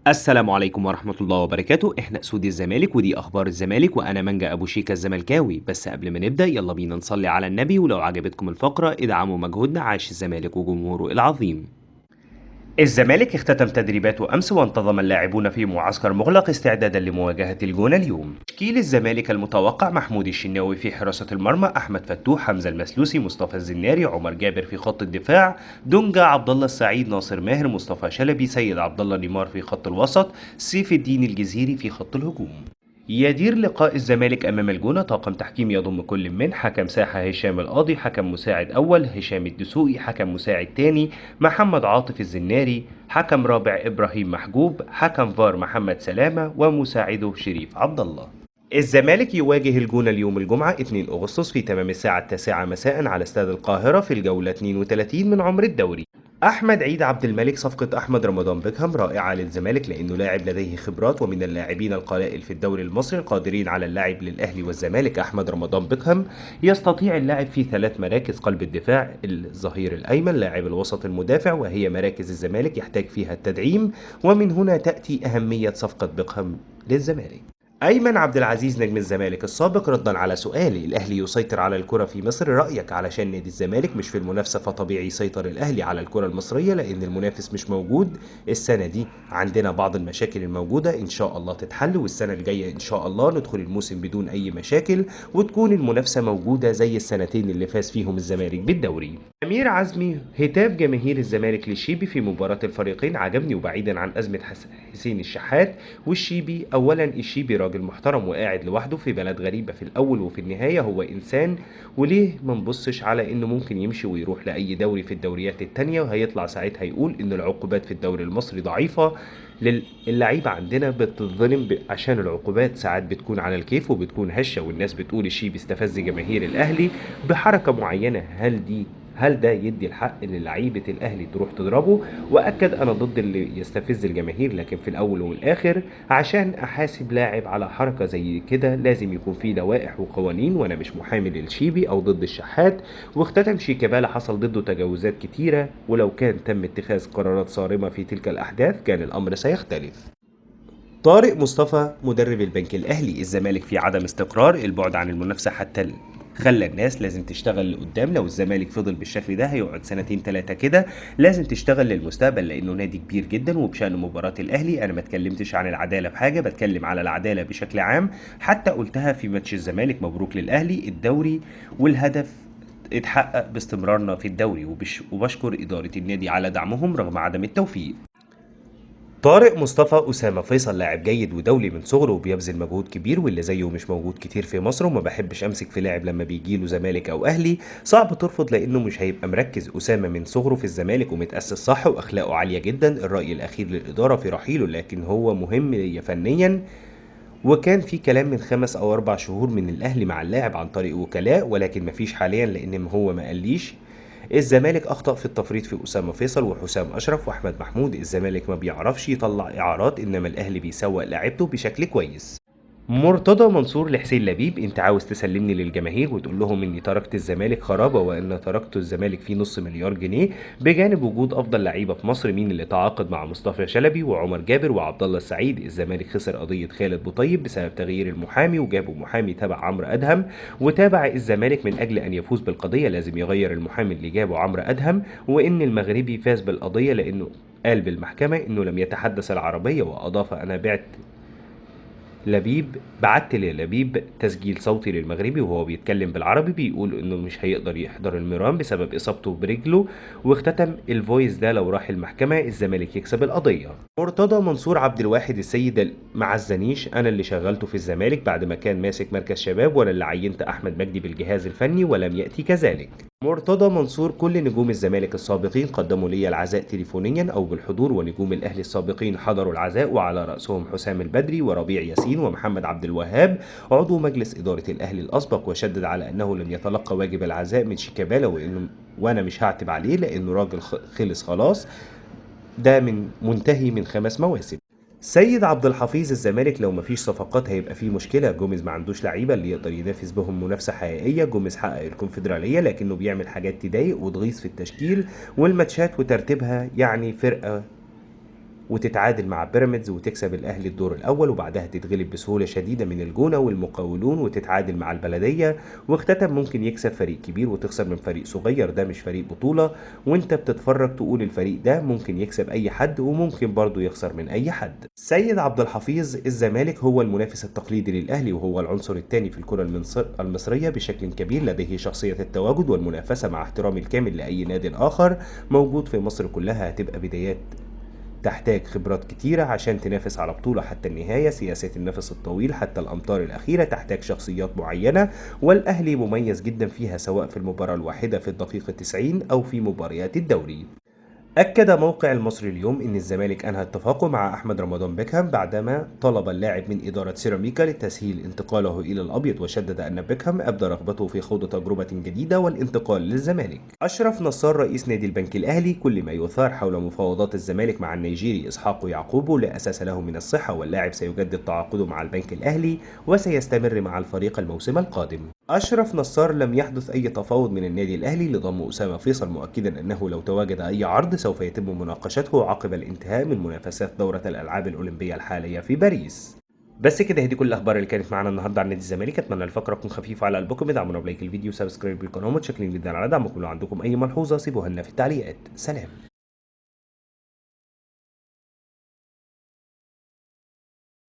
السلام عليكم ورحمة الله وبركاته. احنا اسود الزمالك ودي اخبار الزمالك وانا منجا ابو شيكا الزملكاوي. بس قبل ما نبدأ يلا بينا نصلي على النبي، ولو عجبتكم الفقرة ادعموا مجهودنا. عاش الزمالك وجمهوره العظيم. الزمالك اختتم تدريباته أمس وانتظم اللاعبون في معسكر مغلق استعدادا لمواجهة الجونة اليوم. تشكيل الزمالك المتوقع: محمود الشناوي في حراسة المرمى، أحمد فتوح، حمزة المسلوسي، مصطفى الزناري، عمر جابر في خط الدفاع، دونجا، عبد الله السعيد، ناصر ماهر، مصطفى شلبي، سيد عبد الله نيمار في خط الوسط، سيف الدين الجزيري في خط الهجوم. يدير لقاء الزمالك أمام الجونة طاقم تحكيم يضم كل من حكم ساحة هشام القاضي، حكم مساعد أول هشام الدسوقي، حكم مساعد تاني محمد عاطف الزناري، حكم رابع إبراهيم محجوب، حكم فار محمد سلامة، ومساعده شريف عبد الله. الزمالك يواجه الجونة اليوم الجمعة 2 أغسطس في تمام الساعة 9 مساء على استاد القاهرة في الجولة 32 من عمر الدوري. أحمد عيد عبد الملك: صفقة أحمد رمضان بيكهام رائعة للزمالك لأنه لاعب لديه خبرات ومن اللاعبين القلائل في الدوري المصري القادرين على اللعب للأهلي والزمالك. أحمد رمضان بيكهام يستطيع اللعب في 3 مراكز: قلب الدفاع، الظهير الأيمن، لاعب الوسط المدافع، وهي مراكز الزمالك يحتاج فيها التدعيم، ومن هنا تأتي أهمية صفقة بيكهام للزمالك. أيمن عبد العزيز نجم الزمالك السابق ردا على سؤالي: الأهلي يسيطر على الكرة في مصر؟ رأيك علشان نادي الزمالك مش في المنافسة فطبيعي يسيطر الأهلي على الكرة المصرية لأن المنافس مش موجود. السنة دي عندنا بعض المشاكل الموجودة إن شاء الله تتحل، والسنة الجاية إن شاء الله ندخل الموسم بدون أي مشاكل وتكون المنافسة موجودة زي السنتين اللي فاز فيهم الزمالك بالدوري. أمير عزمي: هتاف جماهير الزمالك للشيبي في مباراة الفريقين عجبني، وبعيدا عن أزمة حسين الشحات والشيبي، أولا الشيبي راجل محترم وقاعد لوحده في بلد غريبة، في الأول وفي النهاية هو إنسان، وليه ما نبصش على إنه ممكن يمشي ويروح لأي دوري في الدوريات التانية وهيطلع ساعتها يقول إن العقوبات في الدوري المصري ضعيفة. اللعيبة عندنا بتتظلم عشان العقوبات ساعات بتكون على الكيف وبتكون هشة، والناس بتقول الشيبي استفز جماهير الأهلي بحركة معينة. هل ده يدي الحق ان لعيبه الاهلي تروح تضربه؟ واكد: انا ضد اللي يستفز الجماهير، لكن في الاول والاخر عشان احاسب لاعب على حركه زي كده لازم يكون في لوائح وقوانين، وانا مش محامي للشيبي او ضد الشحات. واختتم: شيكابالا حصل ضده تجاوزات كتيره، ولو كان تم اتخاذ قرارات صارمه في تلك الاحداث كان الامر سيختلف. طارق مصطفى مدرب البنك الأهلي: الزمالك في عدم استقرار، البعد عن المنافسة حتى خلى الناس لازم تشتغل لقدام. لو الزمالك فضل بالشكل ده هيقعد سنتين تلاتة كده. لازم تشتغل للمستقبل لأنه نادي كبير جدا. وبشأن مباراة الأهلي أنا ما اتكلمتش عن العدالة بحاجة، بتكلم على العدالة بشكل عام، حتى قلتها في ماتش الزمالك: مبروك للأهلي الدوري والهدف اتحقق باستمرارنا في الدوري، وبشكر إدارة النادي على دعمهم رغم عدم التوفيق. طارق مصطفى: أسامة فيصل لاعب جيد ودولي من صغره وبيبذل مجهود كبير، واللي زيه مش موجود كتير في مصر، وما بحبش امسك في لاعب لما بيجيله زمالك او اهلي صعب ترفض لانه مش هيبقى مركز. أسامة من صغره في الزمالك ومتأسس صح واخلاقه عالية جدا. الرأي الاخير للإدارة في رحيله، لكن هو مهم ليا فنيا. وكان في كلام من 5 أو 4 شهور من الأهلي مع اللاعب عن طريق وكلاء، ولكن مفيش حاليا لأن هو ما قاليش. الزمالك أخطأ في التفريط في أسامة فيصل وحسام أشرف وأحمد محمود. الزمالك ما بيعرفش يطلع إعارات، إنما الأهلي بيسوق لاعيبته بشكل كويس. مرتضى منصور لحسين لبيب: انت عاوز تسلمني للجماهير وتقول لهم اني تركت الزمالك خرابه وان تركت الزمالك فيه نص مليار جنيه بجانب وجود افضل لعيبه في مصر؟ مين اللي تعاقد مع مصطفى شلبي وعمر جابر وعبد الله السعيد؟ الزمالك خسر قضيه خالد بوطيب بسبب تغيير المحامي وجابوا محامي تبع عمرو ادهم، وتابع الزمالك من اجل ان يفوز بالقضيه لازم يغير المحامي اللي جابه عمرو ادهم، وان المغربي فاز بالقضيه لانه قال بالمحكمه انه لم يتحدث العربيه. واضاف: انا بعت للبيب تسجيل صوتي للمغربي وهو بيتكلم بالعربي بيقول انه مش هيقدر يحضر الميران بسبب اصابته برجله. واختتم: الفويس ده لو راح المحكمة الزمالك يكسب القضية. مرتضى منصور عبد الواحد السيد: معزنيش، انا اللي شغلته في الزمالك بعد ما كان ماسك مركز شباب، ولا اللي عينت احمد مجدي بالجهاز الفني ولم يأتي كذلك. مرتضى منصور: كل نجوم الزمالك السابقين قدموا لي العزاء تليفونيا او بالحضور، ونجوم الاهلي السابقين حضروا العزاء وعلى راسهم حسام البدري وربيع ياسين ومحمد عبد الوهاب عضو مجلس اداره الاهلي الاسبق. وشدد على انه لم يتلقى واجب العزاء من شيكابالا وانا مش هعتب عليه لانه راجل خلص خلاص، ده منتهي من 5 مواسم. سيد عبد الحفيظ: الزمالك لو مفيش صفقات هيبقى فيه مشكله. جوميز ما عندوش لعيبه اللي يقدر ينافس بهم منافسه حقيقيه. جوميز حقق الكونفدراليه لكنه بيعمل حاجات تضايق وتغيظ في التشكيل والماتشات وترتيبها، يعني فرقه وتتعادل مع بيراميدز وتكسب الأهلي الدور الأول، وبعدها تتغلب بسهولة شديدة من الجونة والمقاولون وتتعادل مع البلدية، واختتم ممكن يكسب فريق كبير وتخسر من فريق صغير، ده مش فريق بطولة. وانت بتتفرج تقول الفريق ده ممكن يكسب أي حد وممكن برضه يخسر من أي حد. سيد عبد الحفيظ: الزمالك هو المنافس التقليدي للأهلي، وهو العنصر الثاني في الكرة المصرية بشكل كبير، لديه شخصية التواجد والمنافسة مع احترامي الكامل لأي نادي آخر موجود في مصر كلها. هتبقى بدايات تحتاج خبرات كتيرة عشان تنافس على بطولة حتى النهاية، سياسة النفس الطويل حتى الأمتار الأخيرة تحتاج شخصيات معينة، والأهلي مميز جدا فيها سواء في المباراة الواحدة في الدقيقة 90 أو في مباريات الدوري. أكد موقع المصري اليوم إن الزمالك أنهى اتفاقه مع أحمد رمضان بيكهام بعدما طلب اللاعب من إدارة سيراميكا لتسهيل انتقاله إلى الأبيض، وشدد أن بيكهام أبدى رغبته في خوض تجربة جديدة والانتقال للزمالك. أشرف نصار رئيس نادي البنك الأهلي: كل ما يثار حول مفاوضات الزمالك مع النيجيري إسحاق يعقوب لا أساس له من الصحة، واللاعب سيجدد تعاقده مع البنك الأهلي وسيستمر مع الفريق الموسم القادم. أشرف نصار: لم يحدث أي تفاوض من النادي الأهلي لضم أسامة فيصل، مؤكدا أنه لو تواجد أي عرض سوف يتم مناقشته عقب الانتهاء من منافسات دورة الألعاب الأولمبية الحالية في باريس. بس كده، هدي كل الأخبار اللي كانت معانا النهاردة عن نادي الزمالك. أتمنى الفقرة تكون خفيفة على قلبكم. ادعمونا بلايك الفيديو وسبسكرايب للقناة، متشكرين جدا على دعمكم. لو عندكم أي ملحوظة سيبوها لنا في التعليقات. سلام.